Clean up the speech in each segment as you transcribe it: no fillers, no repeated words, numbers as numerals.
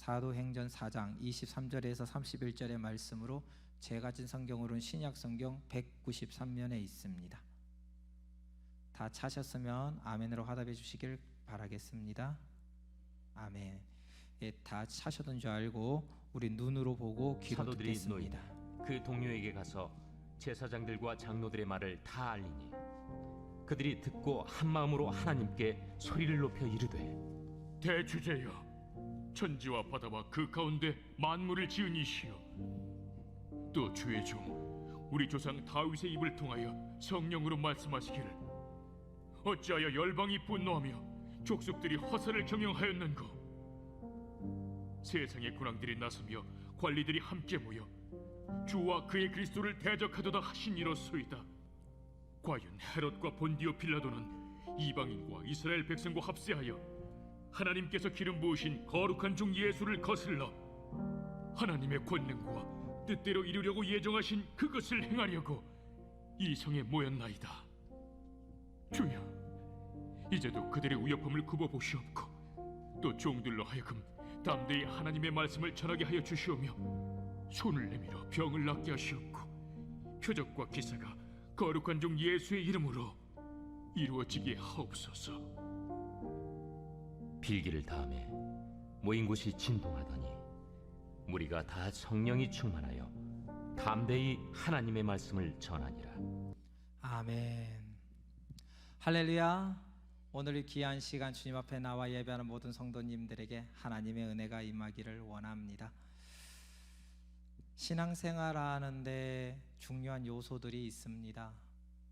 사도행전 4장 23절에서 31절의 말씀으로 제가 진 성경으로는 신약 성경 193면에 있습니다. 다 찾으셨으면 아멘으로 화답해 주시길 바라겠습니다. 아멘. 예, 다 찾으셨던 줄 알고 우리 눈으로 보고 귀로 사도들이 듣겠습니다. 노인이 그 동료에게 가서 제사장들과 장로들의 말을 다 알리니 그들이 듣고 한 마음으로 하나님께 소리를 높여 이르되, 대주제여, 천지와 바다와 그 가운데 만물을 지은 이시여, 또 주의 종 우리 조상 다윗의 입을 통하여 성령으로 말씀하시기를, 어찌하여 열방이 분노하며 족속들이 화살을 경영하였는고. 세상의 군왕들이 나서며 관리들이 함께 모여 주와 그의 그리스도를 대적하도다 하시니로소이다. 과연 헤롯과 본디오 빌라도는 이방인과 이스라엘 백성과 합세하여 하나님께서 기름 부으신 거룩한 종 예수를 거슬러 하나님의 권능과 뜻대로 이루려고 예정하신 그것을 행하려고 이 성에 모였나이다. 주여, 이제도 그들의 우여픔을 굽어보시옵고 또 종들로 하여금 담대히 하나님의 말씀을 전하게 하여 주시오며 손을 내밀어 병을 낫게 하시옵고 표적과 기사가 거룩한 종 예수의 이름으로 이루어지게 하옵소서. 빌기를 다음에 모인 곳이 진동하더니 무리가 다 성령이 충만하여 담대히 하나님의 말씀을 전하니라. 아멘. 할렐루야. 오늘 이 귀한 시간 주님 앞에 나와 예배하는 모든 성도님들에게 하나님의 은혜가 임하기를 원합니다. 신앙생활하는데 중요한 요소들이 있습니다.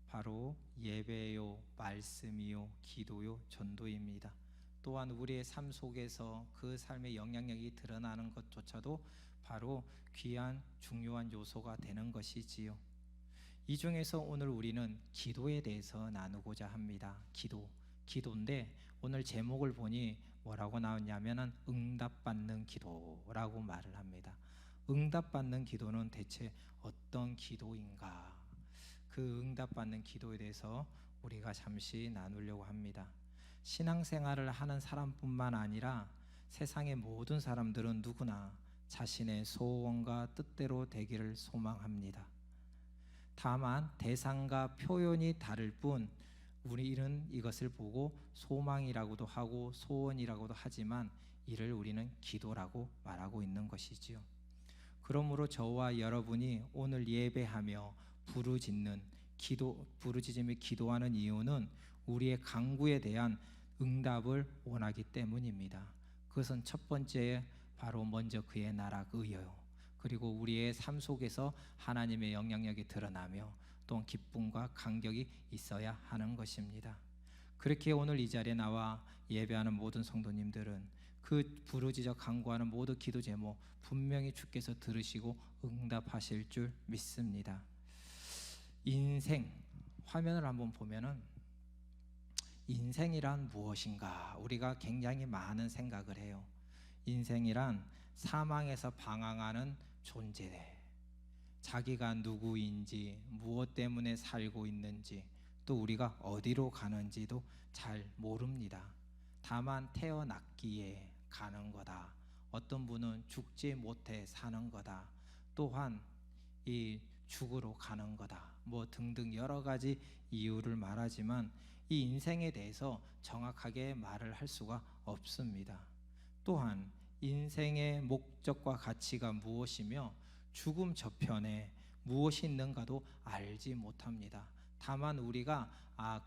바로 예배요, 말씀이요, 기도요, 전도입니다. 또한 우리의 삶 속에서 그 삶의 영향력이 드러나는 것조차도 바로 귀한 중요한 요소가 되는 것이지요. 이 중에서 오늘 우리는 기도에 대해서 나누고자 합니다. 기도인데 오늘 제목을 보니 뭐라고 나왔냐면은 응답받는 기도라고 말을 합니다. 응답받는 기도는 대체 어떤 기도인가? 그 응답받는 기도에 대해서 우리가 잠시 나누려고 합니다. 신앙생활을 하는 사람뿐만 아니라 세상의 모든 사람들은 누구나 자신의 소원과 뜻대로 되기를 소망합니다. 다만 대상과 표현이 다를 뿐 우리는 이것을 보고 소망이라고도 하고 소원이라고도 하지만 이를 우리는 기도라고 말하고 있는 것이지요. 그러므로 저와 여러분이 오늘 예배하며 부르짖으며 기도하는 이유는 우리의 간구에 대한 응답을 원하기 때문입니다. 그것은 첫 번째 바로 먼저 그의 나라 의요, 그리고 우리의 삶 속에서 하나님의 영향력이 드러나며 또 기쁨과 감격이 있어야 하는 것입니다. 그렇게 오늘 이 자리에 나와 예배하는 모든 성도님들은 그 부르짖어 간구하는 모든 기도 제목 분명히 주께서 들으시고 응답하실 줄 믿습니다. 인생 화면을 한번 보면은 인생이란 무엇인가 우리가 굉장히 많은 생각을 해요. 인생이란 사망에서 방황하는 존재, 자기가 누구인지 무엇 때문에 살고 있는지 또 우리가 어디로 가는지도 잘 모릅니다. 다만 태어났기에 가는 거다, 어떤 분은 죽지 못해 사는 거다, 또한 이 죽으러 가는 거다, 뭐 등등 여러 가지 이유를 말하지만 이 인생에 대해서 정확하게 말을 할 수가 없습니다. 또한 인생의 목적과 가치가 무엇이며 죽음 저편에 무엇이 있는가도 알지 못합니다. 다만 우리가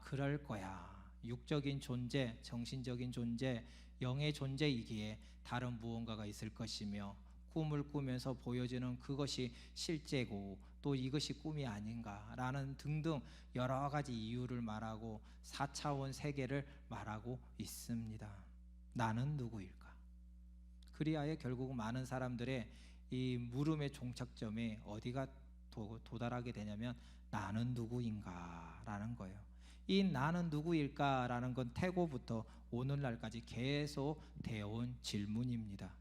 그럴 거야, 육적인 존재, 정신적인 존재, 영의 존재이기에 다른 무언가가 있을 것이며 꿈을 꾸면서 보여지는 그것이 실제고 또 이것이 꿈이 아닌가라는 등등 여러 가지 이유를 말하고 4차원 세계를 말하고 있습니다. 나는 누구일까? 그리하여 결국 많은 사람들의 이 물음의 종착점이 어디가 도달하게 되냐면 나는 누구인가 라는 거예요. 이 나는 누구일까 라는 건 태고부터 오늘날까지 계속 되어온 질문입니다.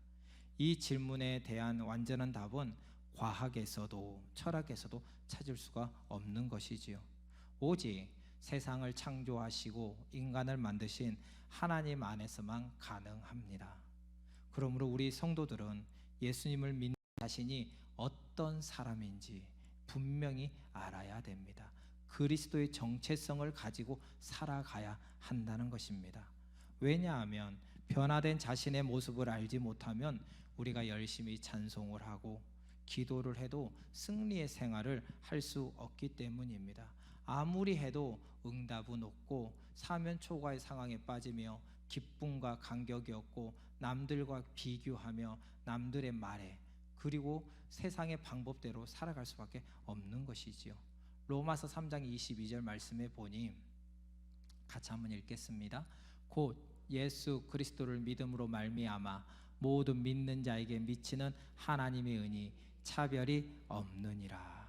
이 질문에 대한 완전한 답은 과학에서도 철학에서도 찾을 수가 없는 것이지요. 오직 세상을 창조하시고 인간을 만드신 하나님 안에서만 가능합니다. 그러므로 우리 성도들은 예수님을 믿는 자신이 어떤 사람인지 분명히 알아야 됩니다. 그리스도의 정체성을 가지고 살아가야 한다는 것입니다. 왜냐하면 변화된 자신의 모습을 알지 못하면 우리가 열심히 찬송을 하고 기도를 해도 승리의 생활을 할 수 없기 때문입니다. 아무리 해도 응답은 없고 사면 초과의 상황에 빠지며 기쁨과 감격이 없고 남들과 비교하며 남들의 말에 그리고 세상의 방법대로 살아갈 수밖에 없는 것이지요. 로마서 3장 22절 말씀에 보니 같이 한번 읽겠습니다. 곧 예수 그리스도를 믿음으로 말미암아 모든 믿는 자에게 미치는 하나님의 은이 차별이 없느니라.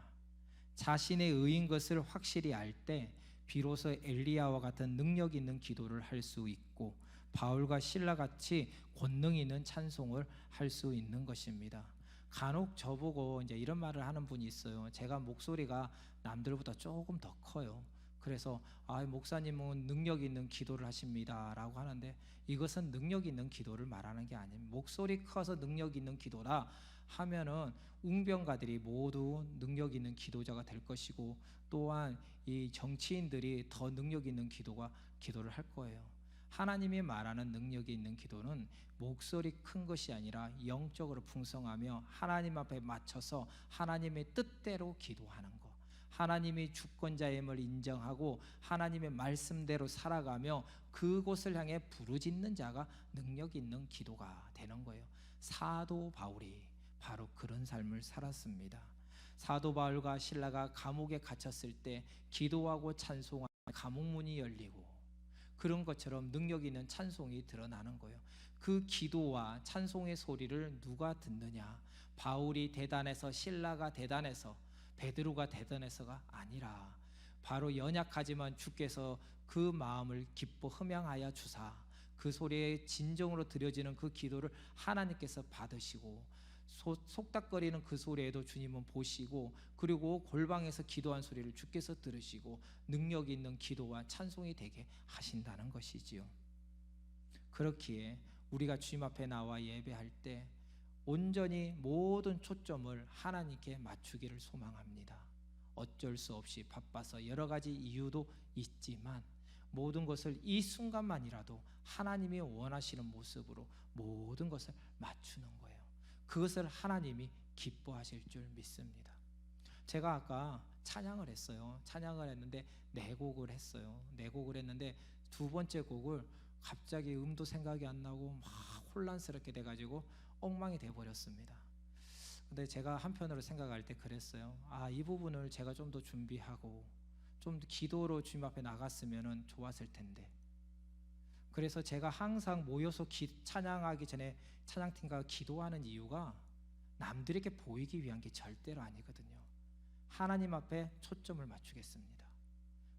자신의 의인 것을 확실히 알 때 비로소 엘리야와 같은 능력 있는 기도를 할 수 있고 바울과 실라 같이 권능 있는 찬송을 할 수 있는 것입니다. 간혹 저보고 이제 이런 말을 하는 분이 있어요. 제가 목소리가 남들보다 조금 더 커요. 그래서 목사님은 능력 있는 기도를 하십니다라고 하는데 이것은 능력 있는 기도를 말하는 게 아닙니다. 목소리 커서 능력 있는 기도라 하면은 웅병가들이 모두 능력 있는 기도자가 될 것이고 또한 이 정치인들이 더 능력 있는 기도를 할 거예요. 하나님이 말하는 능력이 있는 기도는 목소리 큰 것이 아니라 영적으로 풍성하며 하나님 앞에 맞춰서 하나님의 뜻대로 기도하는 것, 하나님이 주권자임을 인정하고 하나님의 말씀대로 살아가며 그곳을 향해 부르짖는 자가 능력 있는 기도가 되는 거예요. 사도 바울이 바로 그런 삶을 살았습니다. 사도 바울과 실라가 감옥에 갇혔을 때 기도하고 찬송하며 감옥 문이 열리고 그런 것처럼 능력 있는 찬송이 드러나는 거예요. 그 기도와 찬송의 소리를 누가 듣느냐? 바울이 대단해서 실라가 대단해서 베드로가 대단해서가 아니라 바로 연약하지만 주께서 그 마음을 기뻐 흠양하여 주사 그 소리에 진정으로 드려지는 그 기도를 하나님께서 받으시고 속닥거리는 그 소리에도 주님은 보시고 그리고 골방에서 기도한 소리를 주께서 들으시고 능력 있는 기도와 찬송이 되게 하신다는 것이지요. 그렇기에 우리가 주님 앞에 나와 예배할 때 온전히 모든 초점을 하나님께 맞추기를 소망합니다. 어쩔 수 없이 바빠서 여러 가지 이유도 있지만 모든 것을 이 순간만이라도 하나님이 원하시는 모습으로 모든 것을 맞추는 거예요. 그것을 하나님이 기뻐하실 줄 믿습니다. 제가 아까 찬양을 했어요. 찬양을 했는데 네 곡을 했어요. 네 곡을 했는데 두 번째 곡을 갑자기 음도 생각이 안 나고 막 혼란스럽게 돼가지고 엉망이 돼버렸습니다. 근데 제가 한편으로 생각할 때 그랬어요. 이 부분을 제가 좀 더 준비하고 좀 더 기도로 주님 앞에 나갔으면 좋았을 텐데. 그래서 제가 항상 모여서 찬양하기 전에 찬양팀과 기도하는 이유가 남들에게 보이기 위한 게 절대로 아니거든요. 하나님 앞에 초점을 맞추겠습니다.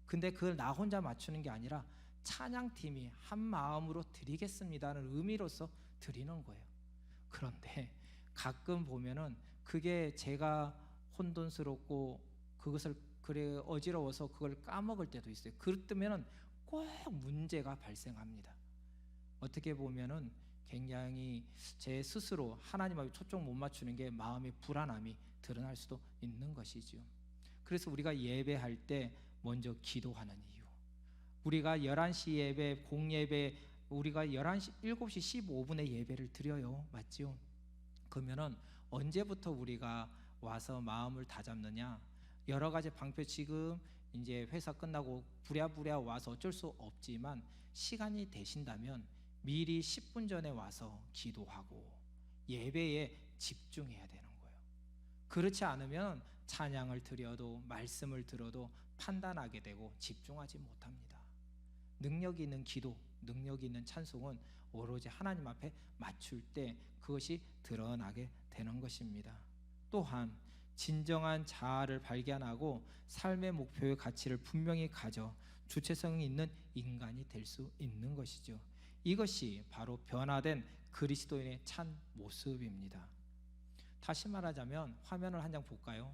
근데 그걸 나 혼자 맞추는 게 아니라 찬양팀이 한 마음으로 드리겠습니다는 의미로서 드리는 거예요. 그런데 가끔 보면은 그게 제가 혼돈스럽고 그것을 그래 어지러워서 그걸 까먹을 때도 있어요. 그렇다면은 꼭 문제가 발생합니다. 어떻게 보면은 굉장히 제 스스로 하나님 앞에 초점 못 맞추는 게 마음의 불안함이 드러날 수도 있는 것이지요. 그래서 우리가 예배할 때 먼저 기도하는 이유. 우리가 11시 예배, 공예배 우리가 7시 15분에 예배를 드려요. 맞죠? 그러면은 언제부터 우리가 와서 마음을 다잡느냐? 여러 가지 방패 지금 이제 회사 끝나고 부랴부랴 와서 어쩔 수 없지만 시간이 되신다면 미리 10분 전에 와서 기도하고 예배에 집중해야 되는 거예요. 그렇지 않으면 찬양을 드려도 말씀을 들어도 판단하게 되고 집중하지 못합니다. 능력 있는 기도, 능력 있는 찬송은 오로지 하나님 앞에 맞출 때 그것이 드러나게 되는 것입니다. 또한 진정한 자아를 발견하고 삶의 목표의 가치를 분명히 가져 주체성이 있는 인간이 될 수 있는 것이죠. 이것이 바로 변화된 그리스도인의 참 모습입니다. 다시 말하자면 화면을 한 장 볼까요?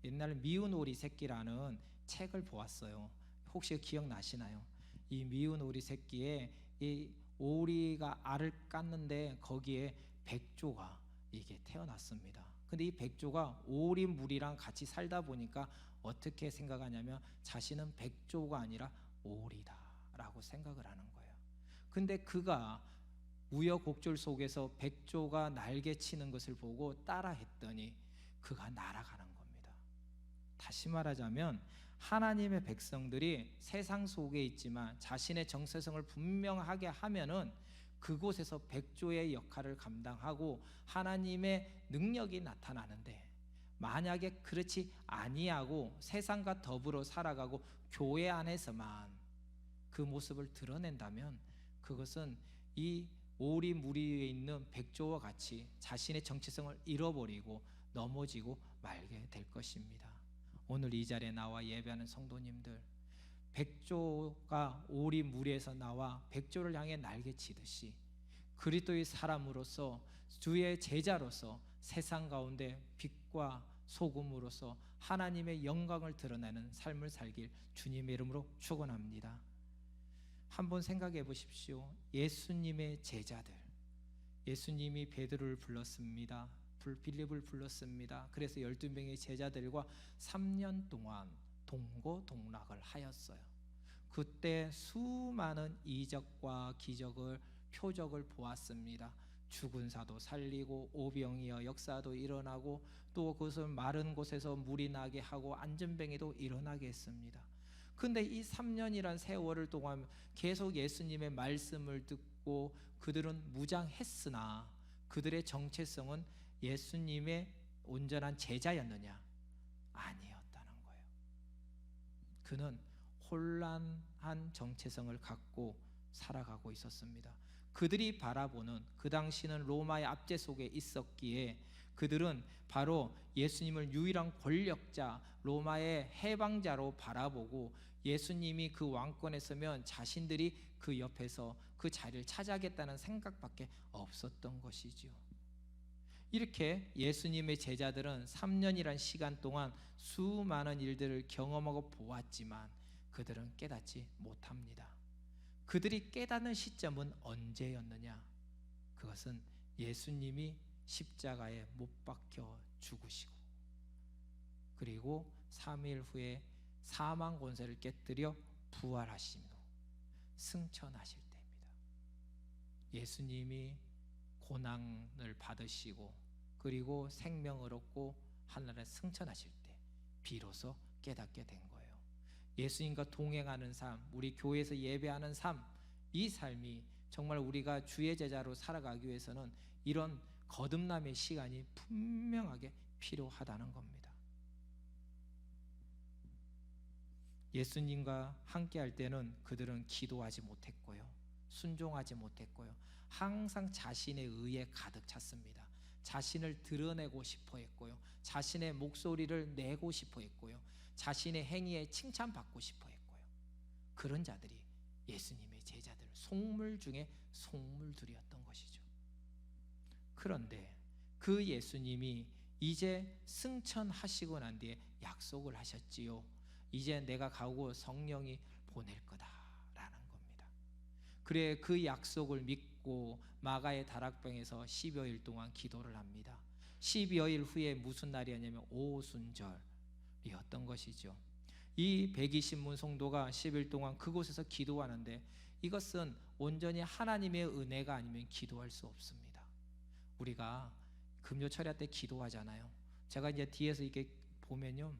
옛날 미운 오리 새끼라는 책을 보았어요. 혹시 기억나시나요? 이 미운 오리 새끼에 이 오리가 알을 깠는데 거기에 백조가 이게 태어났습니다. 근데 이 백조가 오리 무리랑 같이 살다 보니까 어떻게 생각하냐면 자신은 백조가 아니라 오리다라고 생각을 하는 거예요. 근데 그가 우여곡절 속에서 백조가 날개 치는 것을 보고 따라했더니 그가 날아가는 겁니다. 다시 말하자면 하나님의 백성들이 세상 속에 있지만 자신의 정체성을 분명하게 하면은 그곳에서 백조의 역할을 감당하고 하나님의 능력이 나타나는데, 만약에 그렇지 아니하고 세상과 더불어 살아가고 교회 안에서만 그 모습을 드러낸다면 그것은 이 오리 무리에 있는 백조와 같이 자신의 정체성을 잃어버리고 넘어지고 말게 될 것입니다. 오늘 이 자리에 나와 예배하는 성도님들, 백조가 오리 무리에서 나와 백조를 향해 날개치듯이 그리스도의 사람으로서 주의 제자로서 세상 가운데 빛과 소금으로서 하나님의 영광을 드러내는 삶을 살길 주님의 이름으로 축원합니다. 한번 생각해 보십시오. 예수님의 제자들, 예수님이 베드로를 불렀습니다. 빌립을 불렀습니다. 그래서 12명의 제자들과 3년 동안 동고동락을 하였어요. 그때 수많은 이적과 기적을 표적을 보았습니다. 죽은 사도 살리고 오병이어 역사도 일어나고 또 그것을 마른 곳에서 물이 나게 하고 안전뱅이도 일어나게 했습니다. 근데 이 3년이란 세월을 동안 계속 예수님의 말씀을 듣고 그들은 무장했으나 그들의 정체성은 예수님의 온전한 제자였느냐? 아니었다는 거예요. 그는 혼란한 정체성을 갖고 살아가고 있었습니다. 그들이 바라보는, 그 당시는 로마의 압제 속에 있었기에 그들은 바로 예수님을 유일한 권력자, 로마의 해방자로 바라보고 예수님이 그 왕권에 서면 자신들이 그 옆에서 그 자리를 차지하겠다는 생각밖에 없었던 것이지요. 이렇게 예수님의 제자들은 3년이란 시간 동안 수많은 일들을 경험하고 보았지만 그들은 깨닫지 못합니다. 그들이 깨닫는 시점은 언제였느냐? 그것은 예수님이 십자가에 못 박혀 죽으시고 그리고 3일 후에 사망 권세를 깨뜨려 부활하신 후 승천하실 때입니다. 예수님이 고난을 받으시고 그리고 생명을 얻고 하늘에 승천하실 때 비로소 깨닫게 된 거예요. 예수님과 동행하는 삶, 우리 교회에서 예배하는 삶, 이 삶이 정말 우리가 주의 제자로 살아가기 위해서는 이런 거듭남의 시간이 분명하게 필요하다는 겁니다. 예수님과 함께할 때는 그들은 기도하지 못했고요, 순종하지 못했고요, 항상 자신의 의에 가득 찼습니다. 자신을 드러내고 싶어 했고요, 자신의 목소리를 내고 싶어 했고요, 자신의 행위에 칭찬받고 싶어 했고요. 그런 자들이 예수님의 제자들, 속물 중에 속물들이었던 것이죠. 그런데 그 예수님이 이제 승천하시고 난 뒤에 약속을 하셨지요. 이제 내가 가고 성령이 보낼 거다라는 겁니다. 그래, 그 약속을 믿고 마가의 다락방에서 10여일 동안 기도를 합니다. 10여일 후에 무슨 날이었냐면 오순절이었던 것이죠. 이 120문 성도가 10일 동안 그곳에서 기도하는데 이것은 온전히 하나님의 은혜가 아니면 기도할 수 없습니다. 우리가 금요 철야 때 기도하잖아요. 제가 이제 뒤에서 이렇게 보면요,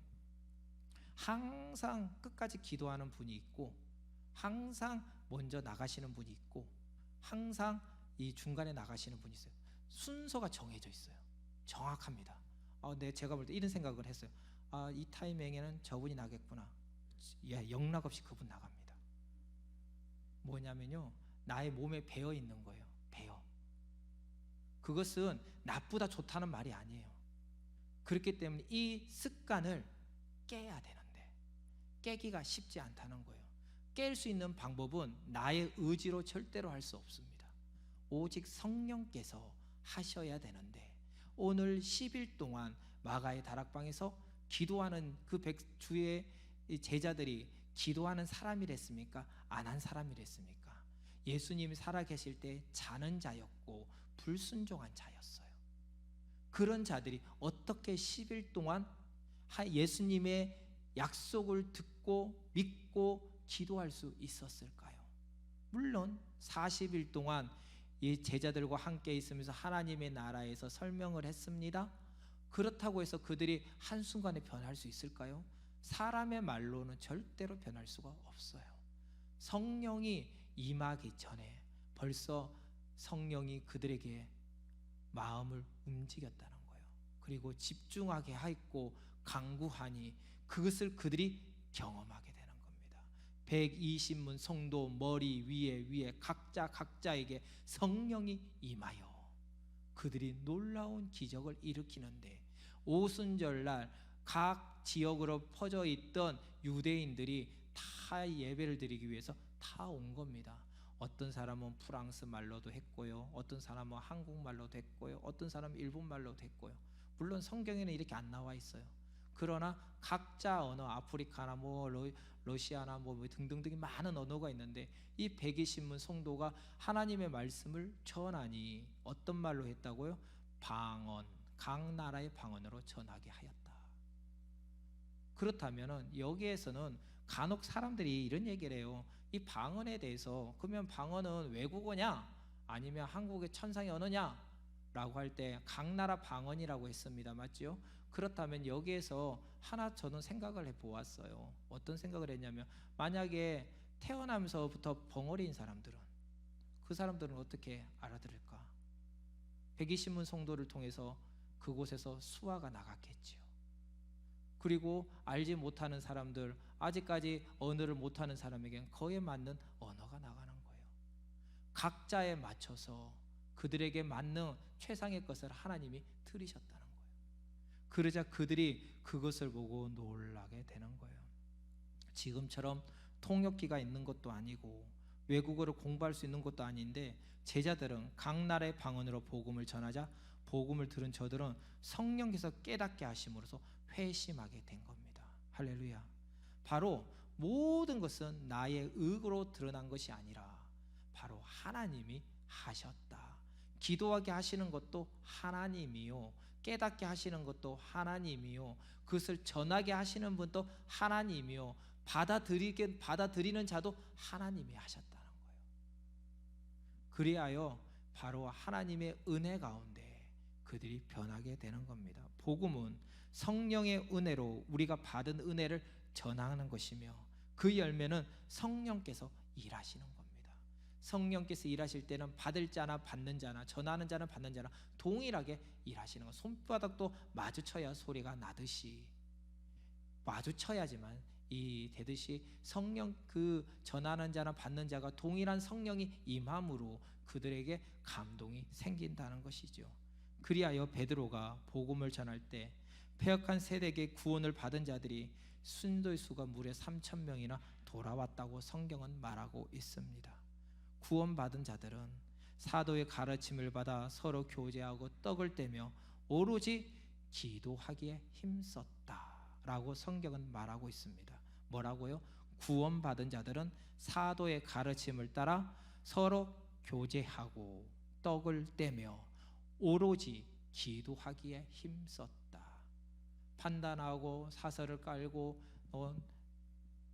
항상 끝까지 기도하는 분이 있고 항상 먼저 나가시는 분이 있고 항상 이 중간에 나가시는 분이 있어요. 순서가 정해져 있어요. 정확합니다. 제가 볼 때 이런 생각을 했어요. 이 타이밍에는 저분이 나겠구나. 영락 없이 그분 나갑니다. 뭐냐면요, 나의 몸에 배어 있는 거예요. 배어. 그것은 나쁘다 좋다는 말이 아니에요. 그렇기 때문에 이 습관을 깨야 되는데 깨기가 쉽지 않다는 거예요. 깰 수 있는 방법은 나의 의지로 절대로 할 수 없습니다. 오직 성령께서 하셔야 되는데 오늘 10일 동안 마가의 다락방에서 기도하는 그 주의 제자들이 기도하는 사람이랬습니까? 안 한 사람이랬습니까? 예수님이 살아계실 때 자는 자였고 불순종한 자였어요. 그런 자들이 어떻게 10일 동안 예수님의 약속을 듣고 믿고 기도할 수 있었을까요? 물론 40일 동안 이 제자들과 함께 있으면서 하나님의 나라에서 설명을 했습니다. 그렇다고 해서 그들이 한순간에 변할 수 있을까요? 사람의 말로는 절대로 변할 수가 없어요. 성령이 임하기 전에 벌써 성령이 그들에게 마음을 움직였다는 거예요. 그리고 집중하게 하였고 강구하니 그것을 그들이 경험하게 되는 겁니다. 120문 성도 머리 위에 각자에게 성령이 임하여 그들이 놀라운 기적을 일으키는데, 오순절날 각 지역으로 퍼져 있던 유대인들이 다 예배를 드리기 위해서 다 온 겁니다. 어떤 사람은 프랑스 말로도 했고요, 어떤 사람은 한국말로도 했고요, 어떤 사람은 일본말로도 했고요. 물론 성경에는 이렇게 안 나와 있어요. 그러나 각자 언어, 아프리카나 러시아나 등등등이 많은 언어가 있는데, 이 120문 성도가 하나님의 말씀을 전하니 어떤 말로 했다고요? 방언, 각 나라의 방언으로 전하게 하였다. 그렇다면은 여기에서는 간혹 사람들이 이런 얘기를 해요. 이 방언에 대해서, 그러면 방언은 외국어냐 아니면 한국의 천상의 언어냐 라고 할 때 각 나라 방언이라고 했습니다. 맞죠? 그렇다면 여기에서 하나 저는 생각을 해보았어요. 어떤 생각을 했냐면, 만약에 태어나면서부터 벙어리인 사람들은, 그 사람들은 어떻게 알아들을까? 120문 성도를 통해서 그곳에서 수화가 나갔겠지요. 그리고 알지 못하는 사람들, 아직까지 언어를 못하는 사람에겐 그에 맞는 언어가 나가는 거예요. 각자에 맞춰서 그들에게 맞는 최상의 것을 하나님이 들이셨다는 거예요. 그러자 그들이 그것을 보고 놀라게 되는 거예요. 지금처럼 통역기가 있는 것도 아니고 외국어를 공부할 수 있는 것도 아닌데, 제자들은 각 나라의 방언으로 복음을 전하자 복음을 들은 저들은 성령께서 깨닫게 하심으로써 회심하게 된 겁니다. 할렐루야. 바로 모든 것은 나의 의로 드러난 것이 아니라 바로 하나님이 하셨다. 기도하게 하시는 것도 하나님이요, 깨닫게 하시는 것도 하나님이요, 그것을 전하게 하시는 분도 하나님이요, 받아들이는 자도 하나님이 하셨다는 거예요. 그리하여 바로 하나님의 은혜 가운데 그들이 변하게 되는 겁니다. 복음은 성령의 은혜로 우리가 받은 은혜를 전하는 것이며, 그 열매는 성령께서 일하시는 겁니다. 성령께서 일하실 때는 받을 자나 받는 자나, 전하는 자나 받는 자나 동일하게 일하시는 것. 손바닥도 마주쳐야 소리가 나듯이 마주쳐야지만 이 되듯이 성령, 그 전하는 자나 받는 자가 동일한 성령이 임함으로 그들에게 감동이 생긴다는 것이죠. 그리하여 베드로가 복음을 전할 때 패역한 세대에게 구원을 받은 자들이 순도의 수가 무려 3,000명이나 돌아왔다고 성경은 말하고 있습니다. 구원받은 자들은 사도의 가르침을 받아 서로 교제하고 떡을 떼며 오로지 기도하기에 힘썼다라고 성경은 말하고 있습니다. 뭐라고요? 구원받은 자들은 사도의 가르침을 따라 서로 교제하고 떡을 떼며 오로지 기도하기에 힘썼다. 판단하고 사설을 깔고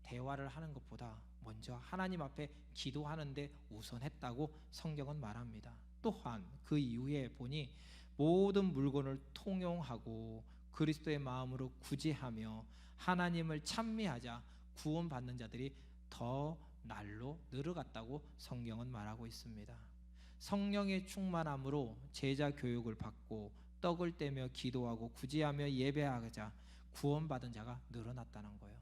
대화를 하는 것보다 먼저 하나님 앞에 기도하는데 우선했다고 성경은 말합니다. 또한 그 이후에 보니 모든 물건을 통용하고 그리스도의 마음으로 구제하며 하나님을 찬미하자 구원받는 자들이 더 날로 늘어갔다고 성경은 말하고 있습니다. 성령의 충만함으로 제자 교육을 받고 떡을 떼며 기도하고 구제하며 예배하자 구원받은 자가 늘어났다는 거예요.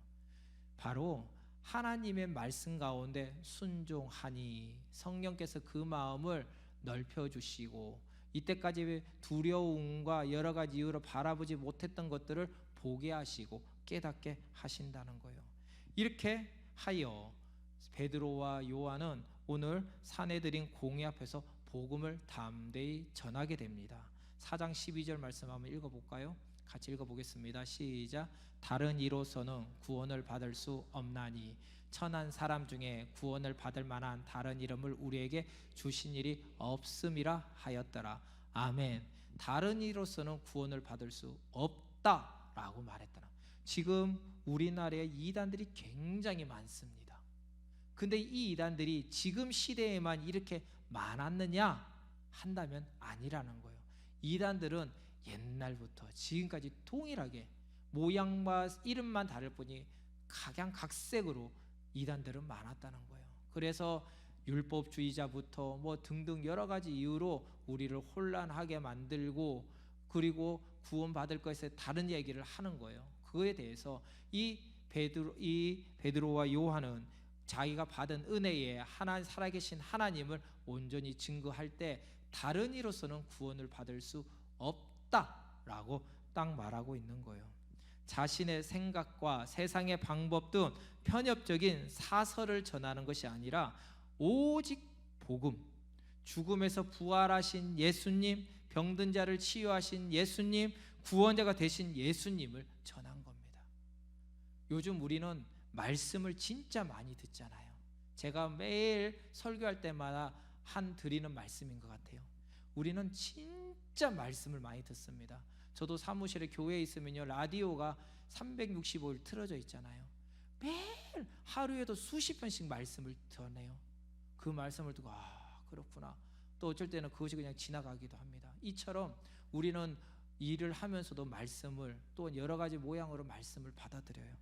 바로 하나님의 말씀 가운데 순종하니 성령께서 그 마음을 넓혀주시고, 이때까지 두려움과 여러 가지 이유로 바라보지 못했던 것들을 보게 하시고 깨닫게 하신다는 거예요. 이렇게 하여 베드로와 요한은 오늘 산에 들인 공회 앞에서 복음을 담대히 전하게 됩니다. 4장 12절 말씀 한번 읽어볼까요? 같이 읽어보겠습니다. 시작. 다른 이로서는 구원을 받을 수 없나니 천한 사람 중에 구원을 받을 만한 다른 이름을 우리에게 주신 일이 없음이라 하였더라. 아멘. 다른 이로서는 구원을 받을 수 없다라고 말했더라. 지금 우리나라에 이단들이 굉장히 많습니다. 근데 이 이단들이 지금 시대에만 이렇게 많았느냐 한다면 아니라는 거예요. 이단들은 옛날부터 지금까지 동일하게 모양과 이름만 다를 뿐이 각양각색으로 이단들은 많았다는 거예요. 그래서 율법주의자부터 뭐 등등 여러 가지 이유로 우리를 혼란하게 만들고 그리고 구원받을 것에 다른 얘기를 하는 거예요. 그거에 대해서 이 베드로와 요한은 자기가 받은 은혜에 살아계신 하나님을 온전히 증거할 때 다른 이로서는 구원을 받을 수 없다라고 딱 말하고 있는 거예요. 자신의 생각과 세상의 방법 등 편협적인 사설을 전하는 것이 아니라 오직 복음, 죽음에서 부활하신 예수님, 병든 자를 치유하신 예수님, 구원자가 되신 예수님을 전한 겁니다. 요즘 우리는 말씀을 진짜 많이 듣잖아요. 제가 매일 설교할 때마다 드리는 말씀인 것 같아요. 우리는 진짜 말씀을 많이 듣습니다. 저도 사무실에 교회에 있으면요, 라디오가 365일 틀어져 있잖아요. 매일 하루에도 수십 번씩 말씀을 전해요. 그 말씀을 듣고 그렇구나. 또 어쩔 때는 그것이 그냥 지나가기도 합니다. 이처럼 우리는 일을 하면서도 말씀을 또 여러 가지 모양으로 말씀을 받아들여요.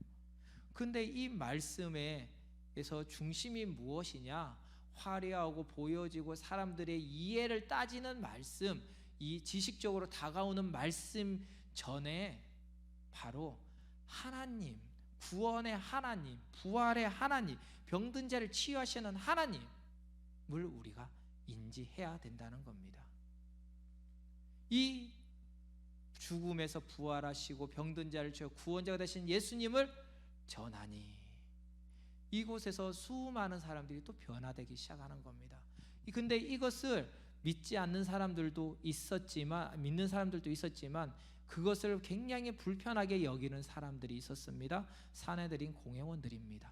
근데 이 말씀에서 중심이 무엇이냐? 화려하고 보여지고 사람들의 이해를 따지는 말씀, 이 지식적으로 다가오는 말씀 전에 바로 하나님, 구원의 하나님, 부활의 하나님, 병든 자를 치유하시는 하나님을 우리가 인지해야 된다는 겁니다. 이 죽음에서 부활하시고 병든 자를 치유 구원자가 되신 예수님을 전하니 이곳에서 수많은 사람들이 또 변화되기 시작하는 겁니다. 근데 이것을 믿지 않는 사람들도 있었지만, 믿는 사람들도 있었지만 그것을 굉장히 불편하게 여기는 사람들이 있었습니다. 사내들인 공회원들입니다.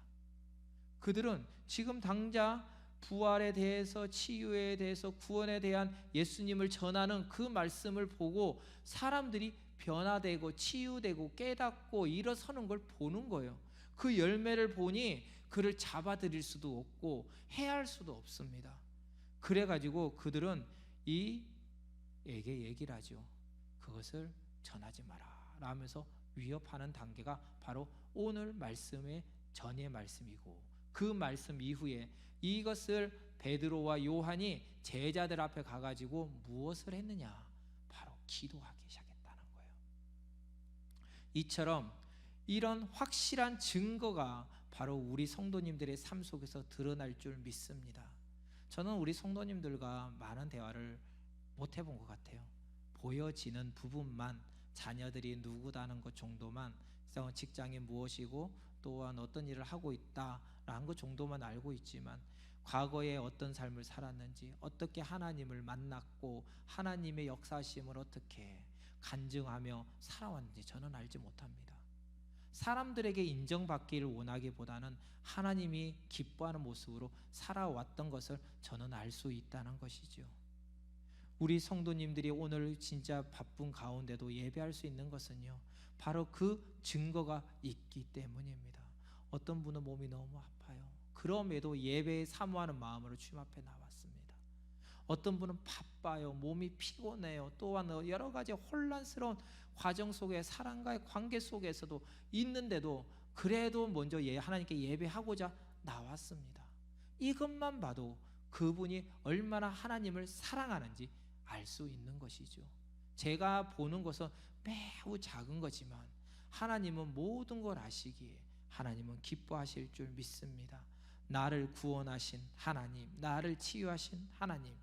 그들은 지금 당장 부활에 대해서, 치유에 대해서, 구원에 대한 예수님을 전하는 그 말씀을 보고 사람들이 변화되고 치유되고 깨닫고 일어서는 걸 보는 거예요. 그 열매를 보니 그를 잡아들일 수도 없고 해할 수도 없습니다. 그래가지고 그들은 이에게 얘기를 하죠. 그것을 전하지 마라 라면서 위협하는 단계가 바로 오늘 말씀의 전의 말씀이고, 그 말씀 이후에 이것을 베드로와 요한이 제자들 앞에 가가지고 무엇을 했느냐? 바로 기도하기 시작했다는 거예요. 이처럼 이런 확실한 증거가 바로 우리 성도님들의 삶 속에서 드러날 줄 믿습니다. 저는 우리 성도님들과 많은 대화를 못 해본 것 같아요. 보여지는 부분만, 자녀들이 누구다는 것 정도만, 직장이 무엇이고 또한 어떤 일을 하고 있다라는 것 정도만 알고 있지만 과거에 어떤 삶을 살았는지, 어떻게 하나님을 만났고 하나님의 역사심을 어떻게 간증하며 살아왔는지 저는 알지 못합니다. 사람들에게 인정받기를 원하기보다는 하나님이 기뻐하는 모습으로 살아왔던 것을 저는 알 수 있다는 것이죠. 우리 성도님들이 오늘 진짜 바쁜 가운데도 예배할 수 있는 것은요, 바로 그 증거가 있기 때문입니다. 어떤 분은 몸이 너무 아파요. 그럼에도 예배에 사모하는 마음으로 주님 앞에 나왔습니다. 어떤 분은 바빠요. 몸이 피곤해요. 또한 여러 가지 혼란스러운 과정 속에 사람과의 관계 속에서도 있는데도 그래도 먼저 하나님께 예배하고자 나왔습니다. 이것만 봐도 그분이 얼마나 하나님을 사랑하는지 알 수 있는 것이죠. 제가 보는 것은 매우 작은 거지만 하나님은 모든 걸 아시기에 하나님은 기뻐하실 줄 믿습니다. 나를 구원하신 하나님, 나를 치유하신 하나님,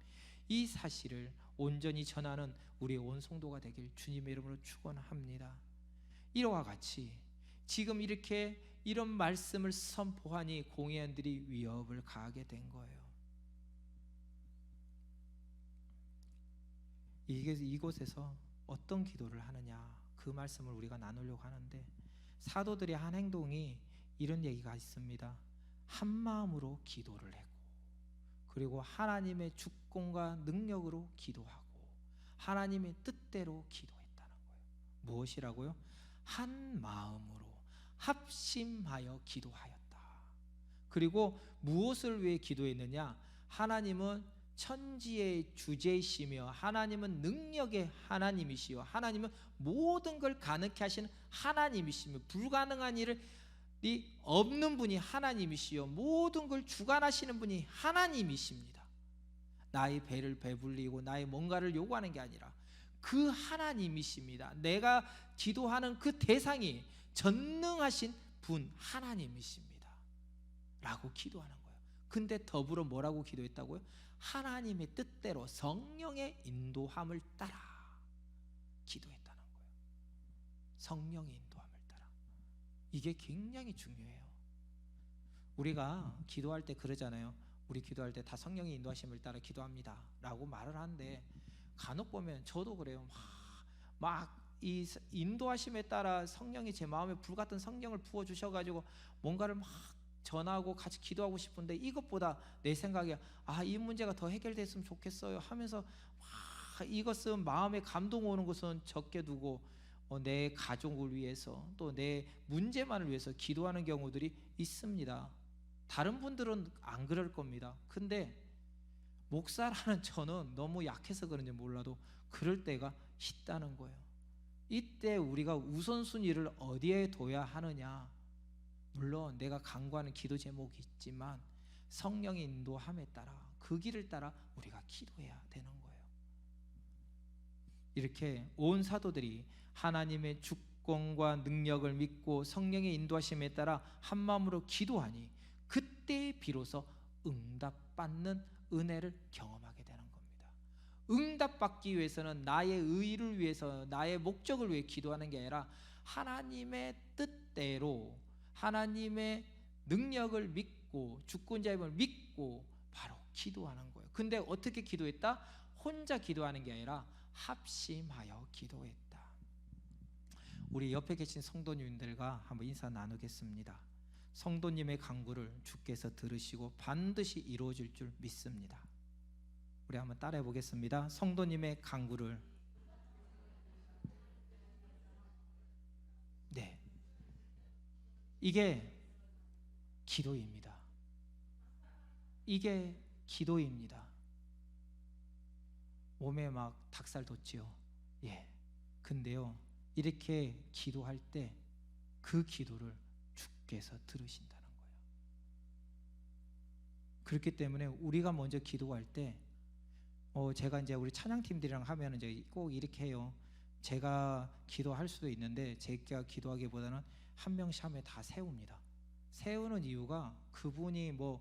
이 사실을 온전히 전하는 우리 온 성도가 되길 주님의 이름으로 축원합니다. 이와 같이 지금 이런 말씀을 선포하니 공회원들이 위협을 가하게 된 거예요. 이곳에서 어떤 기도를 하느냐, 그 말씀을 우리가 나누려고 하는데, 사도들의 한 행동이 이런 얘기가 있습니다. 한 마음으로 기도를 했고, 그리고 하나님의 주권과 능력으로 기도하고 하나님의 뜻대로 기도했다는 거예요. 무엇이라고요? 한 마음으로 합심하여 기도하였다. 그리고 무엇을 위해 기도했느냐? 하나님은 천지의 주제이시며 하나님은 능력의 하나님이시요 하나님은 모든 걸 가능케 하시는 하나님이시며 불가능한 일이 없는 분이 하나님이시요 모든 걸 주관하시는 분이 하나님이십니다. 나의 배를 배불리고 나의 뭔가를 요구하는 게 아니라 그 하나님이십니다. 내가 기도하는 그 대상이 전능하신 분 하나님이십니다 라고 기도하는 거예요. 근데 더불어 뭐라고 기도했다고요? 하나님의 뜻대로 성령의 인도함을 따라 기도했다는 거예요. 성령의 인도함을 따라. 이게 굉장히 중요해요. 우리가 기도할 때 그러잖아요. 우리 기도할 때 다 성령의 인도하심을 따라 기도합니다 라고 말을 하는데, 간혹 보면 저도 그래요. 막 이 인도하심에 따라 성령이 제 마음에 불같은 성령을 부어주셔가지고 뭔가를 막 전하고 같이 기도하고 싶은데, 이것보다 내 생각에 이 문제가 더 해결됐으면 좋겠어요 하면서 막 이것은 마음에 감동 오는 것은 적게 두고 내 가족을 위해서 또 내 문제만을 위해서 기도하는 경우들이 있습니다. 다른 분들은 안 그럴 겁니다. 근데 목사라는 저는 너무 약해서 그런지 몰라도 그럴 때가 있다는 거예요. 이때 우리가 우선순위를 어디에 둬야 하느냐? 물론 내가 간구하는 기도 제목이 있지만 성령의 인도함에 따라 그 길을 따라 우리가 기도해야 되는 거예요. 이렇게 온 사도들이 하나님의 주권과 능력을 믿고 성령의 인도하심에 따라 한 마음으로 기도하니 그때 비로소 응답받는 은혜를 경험하게 되는 겁니다. 응답받기 위해서는 나의 의를 위해서 나의 목적을 위해 기도하는 게 아니라 하나님의 뜻대로 하나님의 능력을 믿고 주권자의 힘을 믿고 바로 기도하는 거예요. 근데 어떻게 기도했다? 혼자 기도하는 게 아니라 합심하여 기도했다. 우리 옆에 계신 성도님들과 한번 인사 나누겠습니다. 성도님의 간구를 주께서 들으시고 반드시 이루어질 줄 믿습니다. 우리 한번 따라해 보겠습니다. 성도님의 간구를, 네, 이게 기도입니다. 이게 기도입니다. 몸에 막 닭살 돋지요. 예. 근데요, 이렇게 기도할 때 그 기도를 주께서 들으신다는 거예요. 그렇기 때문에 우리가 먼저 기도할 때 제가 이제 우리 찬양팀들이랑 하면 이제 꼭 이렇게 해요. 제가 기도할 수도 있는데 제가 기도하기보다는 한 명씩 하면 다 세웁니다. 세우는 이유가 그분이 뭐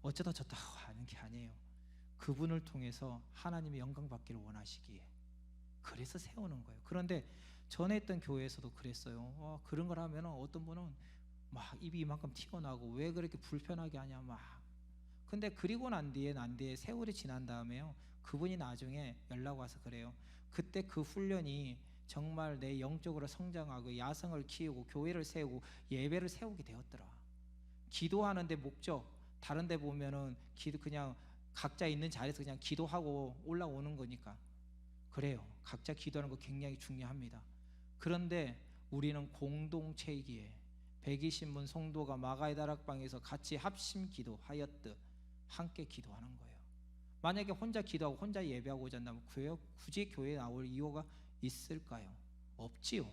어쩌다 저쩌다 하는 게 아니에요. 그분을 통해서 하나님의 영광 받기를 원하시기에 그래서 세우는 거예요. 그런데 전에 있던 교회에서도 그랬어요. 그런 걸 하면 어떤 분은 막 입이 이만큼 튀어나오고 왜 그렇게 불편하게 하냐 막. 근데 그리고 난 뒤에 세월이 지난 다음에요, 그분이 나중에 연락 와서 그래요. 그때 그 훈련이 정말 내 영적으로 성장하고 야성을 키우고 교회를 세우고 예배를 세우게 되었더라. 기도하는데 목적, 다른 데 보면은 그냥 각자 있는 자리에서 그냥 기도하고 올라오는 거니까. 그래요. 각자 기도하는 거 굉장히 중요합니다. 그런데 우리는 공동체이기에 120문 성도가 마가의 다락방에서 같이 합심 기도하였듯 함께 기도하는 거예요. 만약에 혼자 기도하고 혼자 예배하고자 한다면 굳이 교회에 나올 이유가 있을까요? 없지요.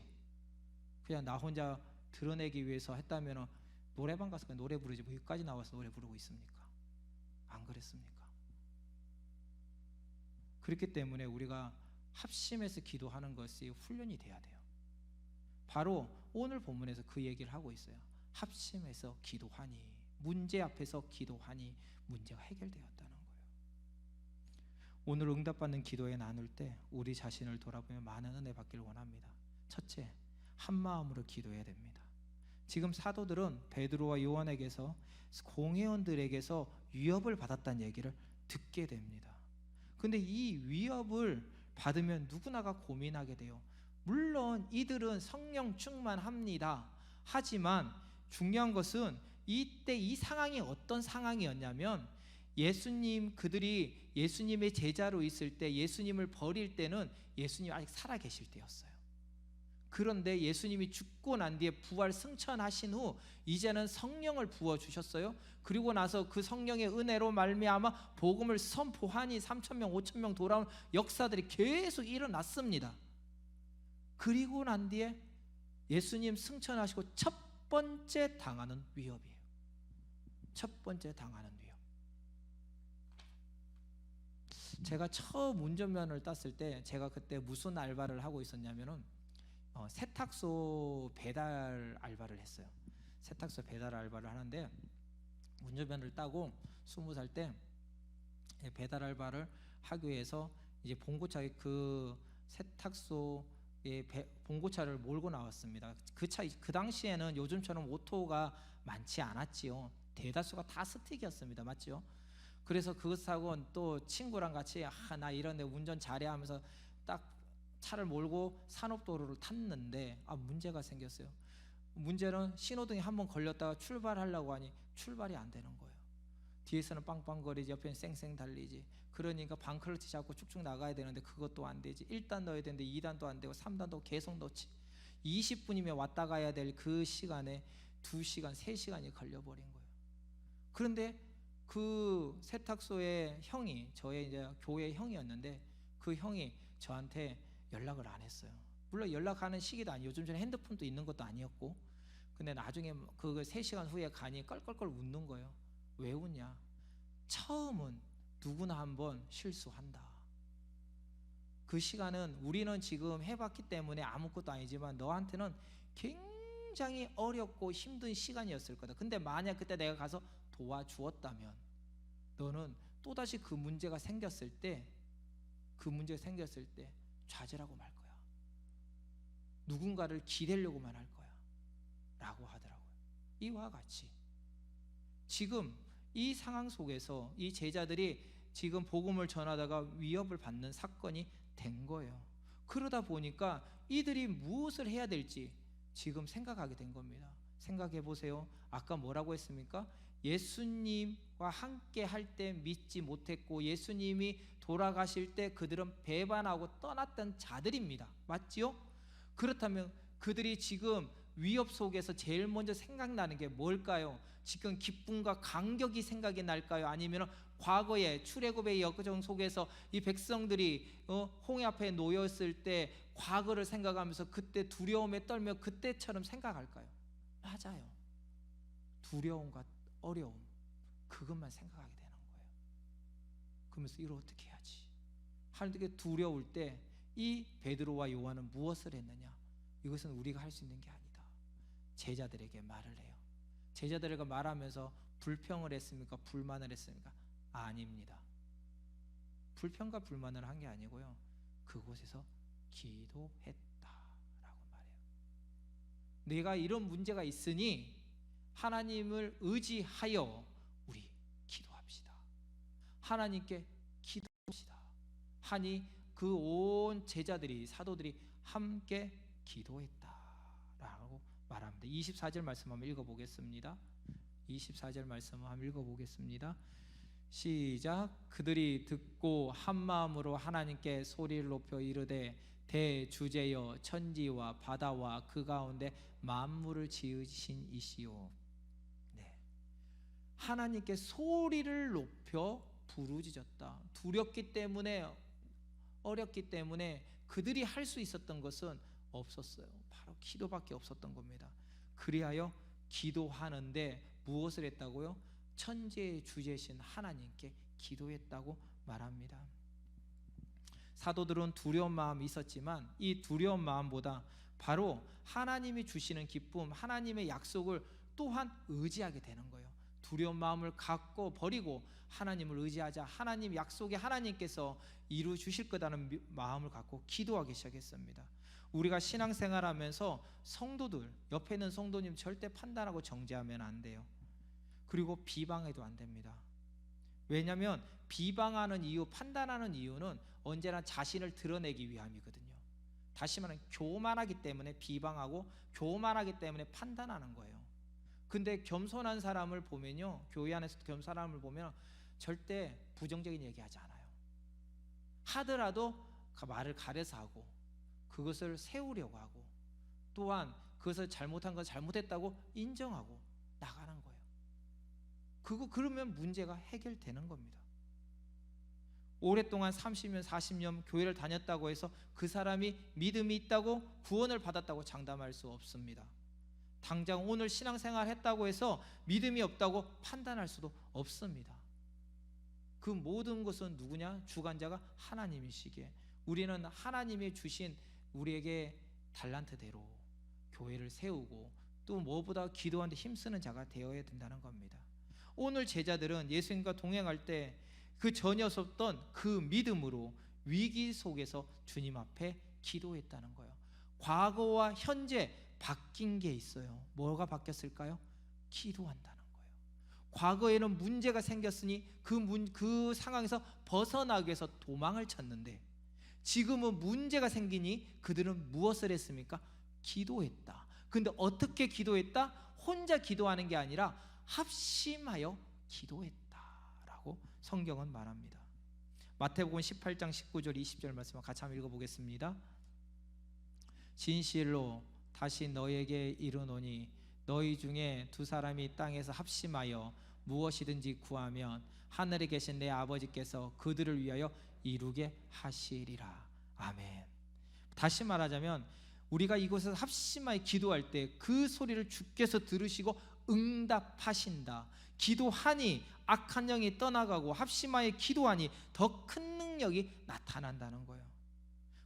그냥 나 혼자 드러내기 위해서 했다면 노래방 가서 그냥 노래 부르지 뭐 여기까지 나와서 노래 부르고 있습니까? 안 그랬습니까? 그렇기 때문에 우리가 합심해서 기도하는 것이 훈련이 돼야 돼요. 바로 오늘 본문에서 그 얘기를 하고 있어요. 합심해서 기도하니, 문제 앞에서 기도하니 문제가 해결되었다는 거예요. 오늘 응답받는 기도에 나눌 때 우리 자신을 돌아보며 많은 은혜 받기를 원합니다. 첫째, 한 마음으로 기도해야 됩니다. 지금 사도들은 베드로와 요한에게서 공회원들에게서 위협을 받았다는 얘기를 듣게 됩니다. 근데 이 위협을 받으면 누구나가 고민하게 돼요. 물론 이들은 성령 충만합니다. 하지만 중요한 것은 이때 이 상황이 어떤 상황이었냐면 그들이 예수님의 제자로 있을 때 예수님을 버릴 때는 예수님이 아직 살아 계실 때였어요. 그런데 예수님이 죽고 난 뒤에 부활 승천하신 후 이제는 성령을 부어 주셨어요. 그리고 나서 그 성령의 은혜로 말미암아 복음을 선포하니 3,000명 5,000명 돌아온 역사들이 계속 일어났습니다. 그리고 난 뒤에 예수님 승천하시고 첫 번째 당하는 위협이에요. 첫 번째 당하는 위협. 제가 처음 운전면허를 땄을 때 제가 그때 무슨 알바를 하고 있었냐면은 세탁소 배달 알바를 했어요. 세탁소 배달 알바를 하는데 운전면허를 따고 20살 때 배달 알바를 하기 위해서 이제 봉고차 그 세탁소에 봉고차를 몰고 나왔습니다. 그 당시에는 요즘처럼 오토가 많지 않았지요. 대다수가 다 스틱이었습니다. 맞죠? 그래서 그것하고 또 친구랑 같이 나 이런 데 운전 잘해 하면서 딱 차를 몰고 산업도로를 탔는데 문제가 생겼어요. 문제는 신호등이 한번 걸렸다가 출발하려고 하니 출발이 안 되는 거예요. 뒤에서는 빵빵거리지, 옆에는 쌩쌩 달리지. 그러니까 반클러치 잡고 쭉쭉 나가야 되는데 그것도 안 되지. 1단 넣어야 되는데 2단도 안 되고 3단도 계속 넣지. 20분이면 왔다 가야 될 그 시간에 2시간, 3시간이 걸려버린 거예요. 그런데 그 세탁소의 형이 저의 이제 교회 형이었는데 그 형이 저한테 연락을 안 했어요. 물론 연락하는 시기도 아니고 요즘처럼 핸드폰도 있는 것도 아니었고, 근데 나중에 그 3시간 후에 가니 껄껄껄 웃는 거예요. 왜 웃냐? 처음은 누구나 한번 실수한다. 그 시간은 우리는 지금 해봤기 때문에 아무것도 아니지만 너한테는 굉장히 어렵고 힘든 시간이었을 거다. 근데 만약 그때 내가 가서 도와주었다면 너는 또다시 그 문제가 생겼을 때 좌절하고 말 거야. 누군가를 기대려고만 할 거야 라고 하더라고요. 이와 같이 지금 이 상황 속에서 이 제자들이 지금 복음을 전하다가 위협을 받는 사건이 된 거예요. 그러다 보니까 이들이 무엇을 해야 될지 지금 생각하게 된 겁니다. 생각해 보세요. 아까 뭐라고 했습니까? 예수님과 함께 할 때 믿지 못했고 예수님이 돌아가실 때 그들은 배반하고 떠났던 자들입니다. 맞지요? 그렇다면 그들이 지금 위협 속에서 제일 먼저 생각나는 게 뭘까요? 지금 기쁨과 감격이 생각이 날까요? 아니면 과거에 출애굽의 여정 속에서 이 백성들이 홍해 앞에 놓였을 때 과거를 생각하면서 그때 두려움에 떨며 그때처럼 생각할까요? 맞아요. 두려움과 어려움, 그것만 생각하게 되는 거예요. 그러면서 이걸 어떻게 해야지? 하나님께 두려울 때 이 베드로와 요한은 무엇을 했느냐? 이것은 우리가 할 수 있는 게 아니다. 제자들에게 말을 해요. 제자들에게 말하면서 불평을 했습니까? 불만을 했습니까? 아닙니다. 불평과 불만을 한 게 아니고요. 그곳에서 기도했다라고 말해요. 내가 이런 문제가 있으니 하나님을 의지하여 우리 기도합시다. 하나님께 기도합시다. 하니 그 온 제자들이 사도들이 함께 기도했다라고 말합니다. 24절 말씀 한번 읽어보겠습니다. 24절 말씀 한번 읽어보겠습니다. 시작. 그들이 듣고 한 마음으로 하나님께 소리를 높여 이르되 대주제여 천지와 바다와 그 가운데 만물을 지으신 이시오. 네. 하나님께 소리를 높여 부르짖었다. 두렵기 때문에 어렵기 때문에 그들이 할 수 있었던 것은 없었어요. 바로 기도밖에 없었던 겁니다. 그리하여 기도하는데 무엇을 했다고요? 천지의 주제신 하나님께 기도했다고 말합니다. 사도들은 두려운 마음이 있었지만 이 두려운 마음보다 바로 하나님이 주시는 기쁨, 하나님의 약속을 또한 의지하게 되는 거예요. 두려운 마음을 갖고 버리고 하나님을 의지하자. 하나님 약속에 하나님께서 이루 주실 거라는 마음을 갖고 기도하기 시작했습니다. 우리가 신앙생활하면서 성도들, 옆에 있는 성도님 절대 판단하고 정죄하면 안 돼요. 그리고 비방해도 안 됩니다. 왜냐하면 비방하는 이유, 판단하는 이유는 언제나 자신을 드러내기 위함이거든요. 다시 말하면 교만하기 때문에 비방하고 교만하기 때문에 판단하는 거예요. 근데 겸손한 사람을 보면요, 교회 안에서 겸손한 사람을 보면 절대 부정적인 얘기하지 않아요. 하더라도 말을 가려서 하고 그것을 세우려고 하고 또한 그것을 잘못한 건 잘못했다고 인정하고 나가는 거예요. 그러면 문제가 해결되는 겁니다. 오랫동안 30년 40년 교회를 다녔다고 해서 그 사람이 믿음이 있다고 구원을 받았다고 장담할 수 없습니다. 당장 오늘 신앙생활 했다고 해서 믿음이 없다고 판단할 수도 없습니다. 그 모든 것은 누구냐? 주관자가 하나님이시기에 우리는 하나님이 주신 우리에게 달란트대로 교회를 세우고 또 무엇보다 기도하는데 힘쓰는 자가 되어야 된다는 겁니다. 오늘 제자들은 예수님과 동행할 때 그 전혀 없었던 그 믿음으로 위기 속에서 주님 앞에 기도했다는 거예요. 과거와 현재 바뀐 게 있어요. 뭐가 바뀌었을까요? 기도한다는 거예요. 과거에는 문제가 생겼으니 그 상황에서 벗어나기 위해서 도망을 쳤는데 지금은 문제가 생기니 그들은 무엇을 했습니까? 기도했다. 근데 어떻게 기도했다? 혼자 기도하는 게 아니라 합심하여 기도했다라고 성경은 말합니다. 마태복음 18장 19절 20절 말씀 같이 한번 읽어보겠습니다. 진실로 다시 너에게 이르노니 너희 중에 두 사람이 땅에서 합심하여 무엇이든지 구하면 하늘에 계신 내 아버지께서 그들을 위하여 이루게 하시리라. 아멘. 다시 말하자면 우리가 이곳에서 합심하여 기도할 때 그 소리를 주께서 들으시고 응답하신다. 기도하니 악한 영이 떠나가고 합심하여 기도하니 더 큰 능력이 나타난다는 거예요.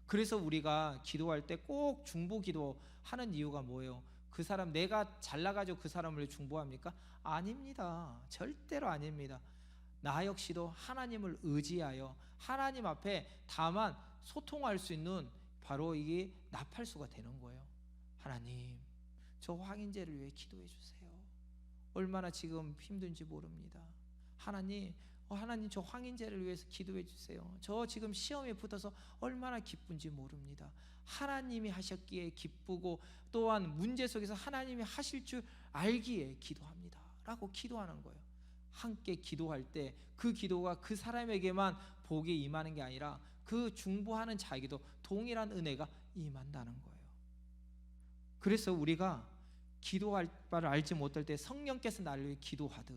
그래서 우리가 기도할 때 꼭 중보 기도하는 이유가 뭐예요? 그 사람 내가 잘나가지고 그 사람을 중보합니까? 아닙니다. 절대로 아닙니다. 나 역시도 하나님을 의지하여 하나님 앞에 다만 소통할 수 있는 바로 이게 나팔수가 되는 거예요. 하나님, 저 확인제를 위해 기도해 주세요. 얼마나 지금 힘든지 모릅니다. 하나님 저 황인제를 위해서 기도해 주세요. 저 지금 시험에 붙어서 얼마나 기쁜지 모릅니다. 하나님이 하셨기에 기쁘고 또한 문제 속에서 하나님이 하실 줄 알기에 기도합니다 라고 기도하는 거예요. 함께 기도할 때 그 기도가 그 사람에게만 복이 임하는 게 아니라 그 중보하는 자에게도 동일한 은혜가 임한다는 거예요. 그래서 우리가 기도할 바를 알지 못할 때 성령께서 나를 위해 기도하듯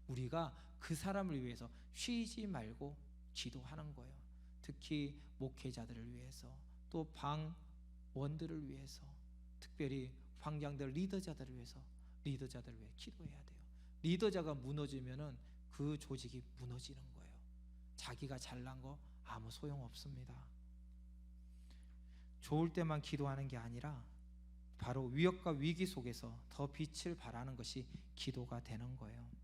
우리가 그 사람을 위해서 쉬지 말고 기도하는 거예요. 특히 목회자들을 위해서 또 방원들을 위해서 특별히 방장들 리더자들을 위해서 리더자들을 위해 기도해야 돼요. 리더자가 무너지면은 그 조직이 무너지는 거예요. 자기가 잘난 거 아무 소용 없습니다. 좋을 때만 기도하는 게 아니라 바로 위협과 위기 속에서 더 빛을 발하는 것이 기도가 되는 거예요.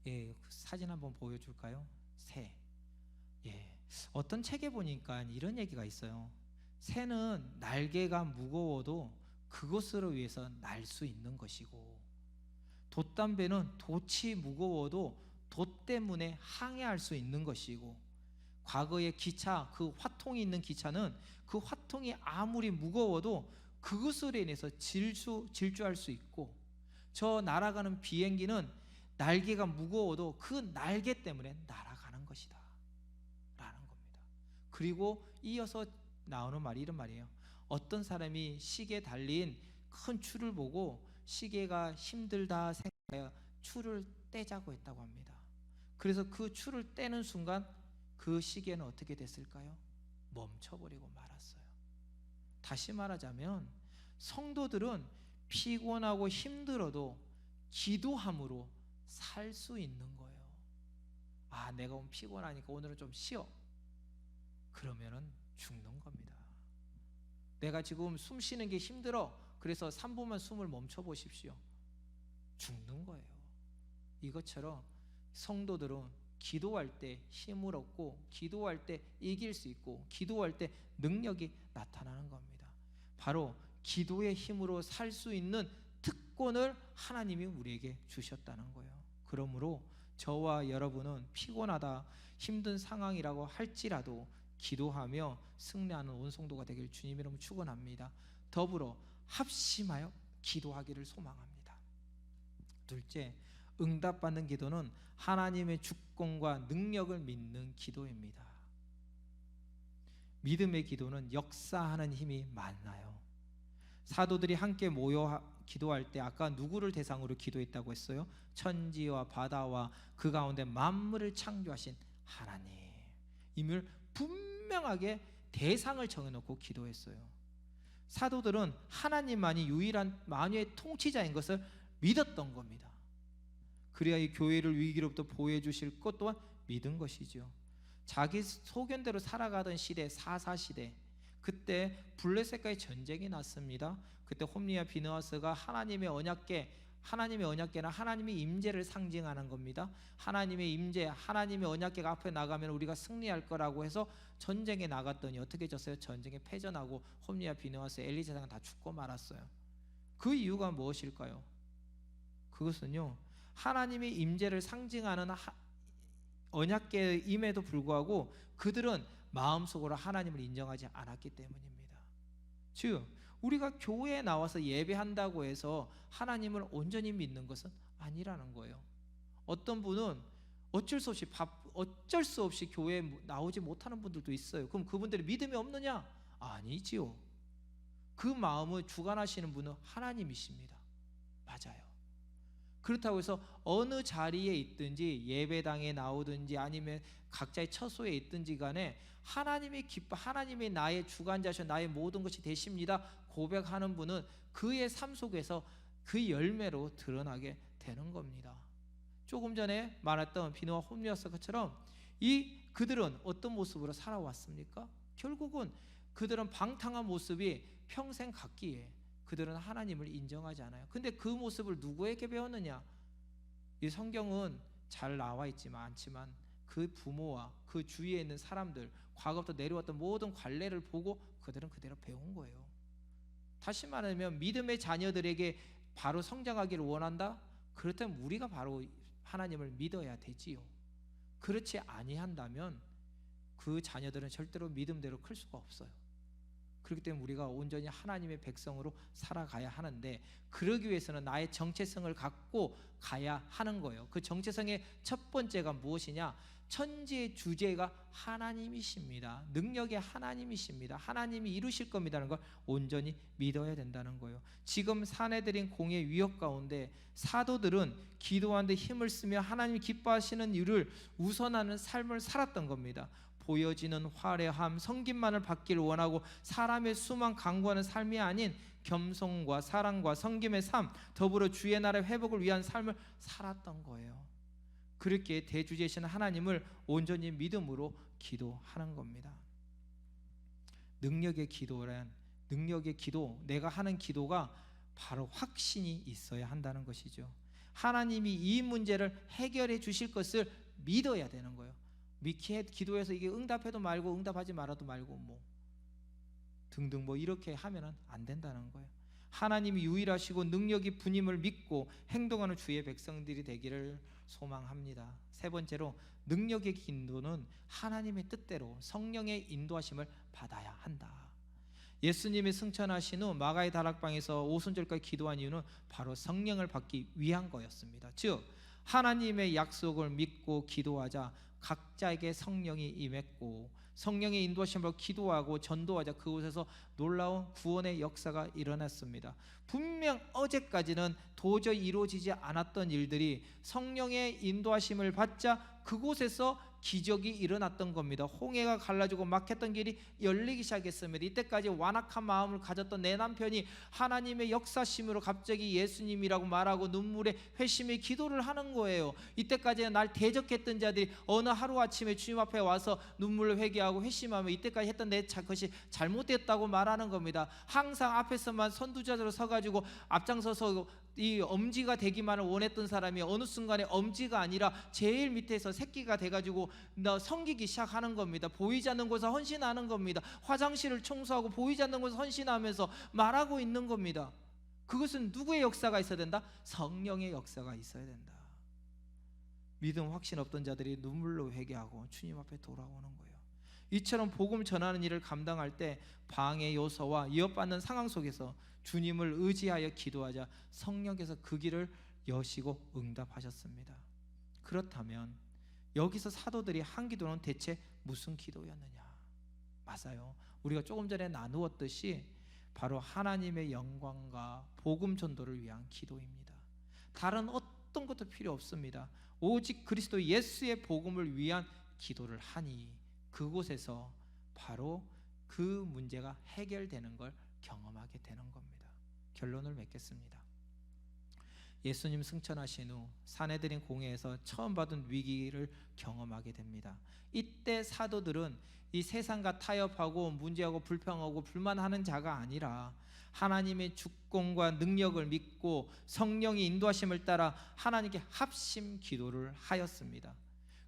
예, 사진 한번 보여줄까요? 새. 예, 어떤 책에 보니까 이런 얘기가 있어요. 새는 날개가 무거워도 그것으로 위해서 날 수 있는 것이고, 돛담배는 돛이 무거워도 돛 때문에 항해할 수 있는 것이고, 과거의 기차, 그 화통이 있는 기차는 그 화통이 아무리 무거워도 그것으로 인해서 질주할 수 있고, 저 날아가는 비행기는 날개가 무거워도 그 날개 때문에 날아가는 것이다 라는 겁니다. 그리고 이어서 나오는 말이 이런 말이에요. 어떤 사람이 시계에 달린 큰 줄을 보고 시계가 힘들다 생각하여 줄을 떼자고 했다고 합니다. 그래서 그 줄을 떼는 순간 그 시계는 어떻게 됐을까요? 멈춰버리고 말았어요. 다시 말하자면 성도들은 피곤하고 힘들어도 기도함으로 살 수 있는 거예요. 아, 내가 오늘 피곤하니까 오늘은 좀 쉬어. 그러면은 죽는 겁니다. 내가 지금 숨 쉬는 게 힘들어. 그래서 3분만 숨을 멈춰 보십시오. 죽는 거예요. 이것처럼 성도들은 기도할 때 힘을 얻고 기도할 때 이길 수 있고 기도할 때 능력이 나타나는 겁니다. 바로 기도의 힘으로 살 수 있는 특권을 하나님이 우리에게 주셨다는 거예요. 그러므로 저와 여러분은 피곤하다 힘든 상황이라고 할지라도 기도하며 승리하는 온 성도가 되길 주님 이름으로 축원합니다. 더불어 합심하여 기도하기를 소망합니다. 둘째, 응답받는 기도는 하나님의 주권과 능력을 믿는 기도입니다. 믿음의 기도는 역사하는 힘이 많아요. 사도들이 함께 모여 기도할 때 아까 누구를 대상으로 기도했다고 했어요? 천지와 바다와 그 가운데 만물을 창조하신 하나님을 분명하게 대상을 정해놓고 기도했어요. 사도들은 하나님만이 유일한 만유의 통치자인 것을 믿었던 겁니다. 그래야 이 교회를 위기로부터 보호해 주실 것 또한 믿은 것이죠. 자기 소견대로 살아가던 시대, 사사시대, 그때 블레셋과의 전쟁이 났습니다. 그때 홈리와 비느하스가 하나님의 언약궤는 하나님의 임재를 상징하는 겁니다. 하나님의 임재, 하나님의 언약궤가 앞에 나가면 우리가 승리할 거라고 해서 전쟁에 나갔더니 어떻게 졌어요? 전쟁에 패전하고 홈리와 비느하스, 엘리사가 다 죽고 말았어요. 그 이유가 무엇일까요? 그것은요, 하나님의 임재를 상징하는 언약궤임에도 불구하고 그들은 마음속으로 하나님을 인정하지 않았기 때문입니다. 즉 우리가 교회에 나와서 예배한다고 해서 하나님을 온전히 믿는 것은 아니라는 거예요. 어떤 분은 어쩔 수 없이 교회에 나오지 못하는 분들도 있어요. 그럼 그분들이 믿음이 없느냐? 아니지요. 그 마음을 주관하시는 분은 하나님이십니다. 맞아요. 그렇다고 해서 어느 자리에 있든지 예배당에 나오든지 아니면 각자의 처소에 있든지 간에 하나님이 나의 주관자셔 나의 모든 것이 되십니다 고백하는 분은 그의 삶 속에서 그 열매로 드러나게 되는 겁니다. 조금 전에 말했던 비느와 홈리아서처럼 그들은 어떤 모습으로 살아왔습니까? 결국은 그들은 방탕한 모습이 평생 갔기에 그들은 하나님을 인정하지 않아요. 근데 그 모습을 누구에게 배웠느냐? 이 성경은 잘 나와 않지만 그 부모와 그 주위에 있는 사람들, 과거부터 내려왔던 모든 관례를 보고 그들은 그대로 배운 거예요. 다시 말하면 믿음의 자녀들에게 바로 성장하기를 원한다? 그렇다면 우리가 바로 하나님을 믿어야 되지요. 그렇지 아니한다면 그 자녀들은 절대로 믿음대로 클 수가 없어요. 그렇기 때문에 우리가 온전히 하나님의 백성으로 살아가야 하는데, 그러기 위해서는 나의 정체성을 갖고 가야 하는 거예요. 그 정체성의 첫 번째가 무엇이냐? 천지의 주제가 하나님이십니다. 능력의 하나님이십니다. 하나님이 이루실 겁니다라는 걸 온전히 믿어야 된다는 거예요. 지금 사내들인 공의 위협 가운데 사도들은 기도하는데 힘을 쓰며 하나님이 기뻐하시는 일을 우선하는 삶을 살았던 겁니다. 보여지는 화려함, 섬김만을 받기를 원하고 사람의 수만 강구하는 삶이 아닌 겸손과 사랑과 섬김의 삶, 더불어 주의 나라의 회복을 위한 삶을 살았던 거예요. 그렇게 대주제이신 하나님을 온전히 믿음으로 기도하는 겁니다. 능력의 기도, 내가 하는 기도가 바로 확신이 있어야 한다는 것이죠. 하나님이 이 문제를 해결해 주실 것을 믿어야 되는 거예요. 기도해서 이게 응답해도 말고 응답하지 말아도 말고 등등 이렇게 하면은 안 된다는 거예요. 하나님이 유일하시고 능력이 분임을 믿고 행동하는 주의 백성들이 되기를 소망합니다. 세 번째로, 능력의 기도는 하나님의 뜻대로 성령의 인도하심을 받아야 한다. 예수님이 승천하신 후 마가의 다락방에서 오순절까지 기도한 이유는 바로 성령을 받기 위한 거였습니다. 즉 하나님의 약속을 믿고 기도하자 각자에게 성령이 임했고, 성령의 인도하심으로 기도하고 전도하자 그곳에서 놀라운 구원의 역사가 일어났습니다. 분명 어제까지는 도저히 이루어지지 않았던 일들이 성령의 인도하심을 받자 그곳에서 기적이 일어났던 겁니다. 홍해가 갈라지고 막혔던 길이 열리기 시작했습니다. 이때까지 완악한 마음을 가졌던 내 남편이 하나님의 역사심으로 갑자기 예수님이라고 말하고 눈물에 회심의 기도를 하는 거예요. 이때까지 날 대적했던 자들이 어느 하루아침에 주님 앞에 와서 눈물을 회개하고 회심하며 이때까지 했던 내 것이 잘못됐다고 말하는 겁니다. 항상 앞에서만 선두자로 서가지고 앞장서서 이 엄지가 되기만을 원했던 사람이 어느 순간에 엄지가 아니라 제일 밑에서 새끼가 돼가지고 섬기기 시작하는 겁니다. 보이지 않는 곳에서 헌신하는 겁니다. 화장실을 청소하고 보이지 않는 곳에서 헌신하면서 말하고 있는 겁니다. 그것은 누구의 역사가 있어야 된다? 성령의 역사가 있어야 된다. 믿음 확신 없던 자들이 눈물로 회개하고 주님 앞에 돌아오는 거예요. 이처럼 복음 전하는 일을 감당할 때 방해 요소와 위협받는 상황 속에서 주님을 의지하여 기도하자 성령께서 그 길을 여시고 응답하셨습니다. 그렇다면 여기서 사도들이 한 기도는 대체 무슨 기도였느냐? 맞아요. 우리가 조금 전에 나누었듯이 바로 하나님의 영광과 복음 전도를 위한 기도입니다. 다른 어떤 것도 필요 없습니다. 오직 그리스도 예수의 복음을 위한 기도를 하니 그곳에서 바로 그 문제가 해결되는 걸 경험하게 되는 겁니다. 결론을 맺겠습니다. 예수님 승천하신 후 사내들인 공회에서 처음 받은 위기를 경험하게 됩니다. 이때 사도들은 이 세상과 타협하고 문제하고 불평하고 불만하는 자가 아니라 하나님의 주권과 능력을 믿고 성령의 인도하심을 따라 하나님께 합심 기도를 하였습니다.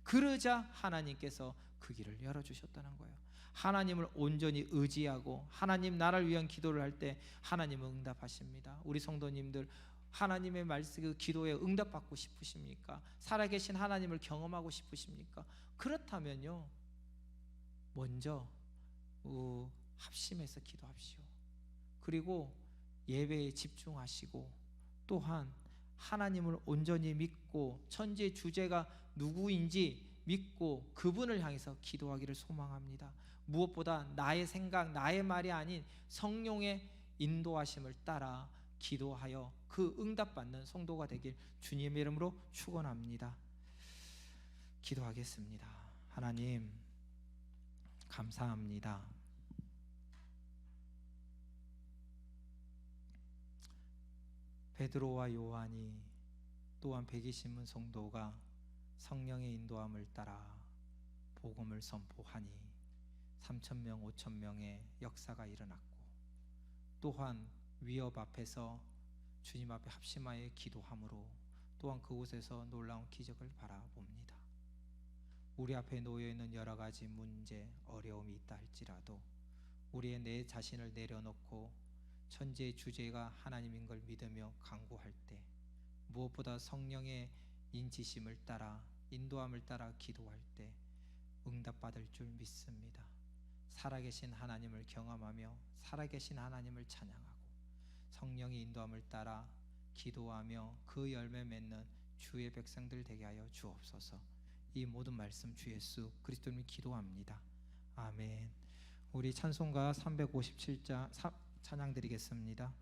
그러자 하나님께서 그 길을 열어주셨다는 거예요. 하나님을 온전히 의지하고 하나님 나라를 위한 기도를 할 때 하나님은 응답하십니다. 우리 성도님들 하나님의 말씀 그 기도에 응답받고 싶으십니까? 살아계신 하나님을 경험하고 싶으십니까? 그렇다면요, 먼저 합심해서 기도합시오. 그리고 예배에 집중하시고 또한 하나님을 온전히 믿고 천지의 주제가 누구인지 믿고 그분을 향해서 기도하기를 소망합니다. 무엇보다 나의 생각, 나의 말이 아닌 성령의 인도하심을 따라 기도하여 그 응답받는 성도가 되길 주님의 이름으로 축원합니다. 기도하겠습니다. 하나님 감사합니다. 베드로와 요한이 또한 120문 성도가 성령의 인도함을 따라 복음을 선포하니 3,000명, 5,000명의 역사가 일어났고 또한 위협 앞에서 주님 앞에 합심하여 기도함으로 또한 그곳에서 놀라운 기적을 바라봅니다. 우리 앞에 놓여있는 여러 가지 문제, 어려움이 있다 할지라도 우리의 내 자신을 내려놓고 천지의 주제가 하나님인 걸 믿으며 간구할 때 무엇보다 성령의 인치심을 따라 인도함을 따라 기도할 때 응답받을 줄 믿습니다. 살아계신 하나님을 경험하며 살아계신 하나님을 찬양하고 성령의 인도함을 따라 기도하며 그 열매 맺는 주의 백성들 되게 하여 주옵소서. 이 모든 말씀 주 예수 그리스도님 기도합니다. 아멘. 우리 찬송가 357장 찬양 드리겠습니다.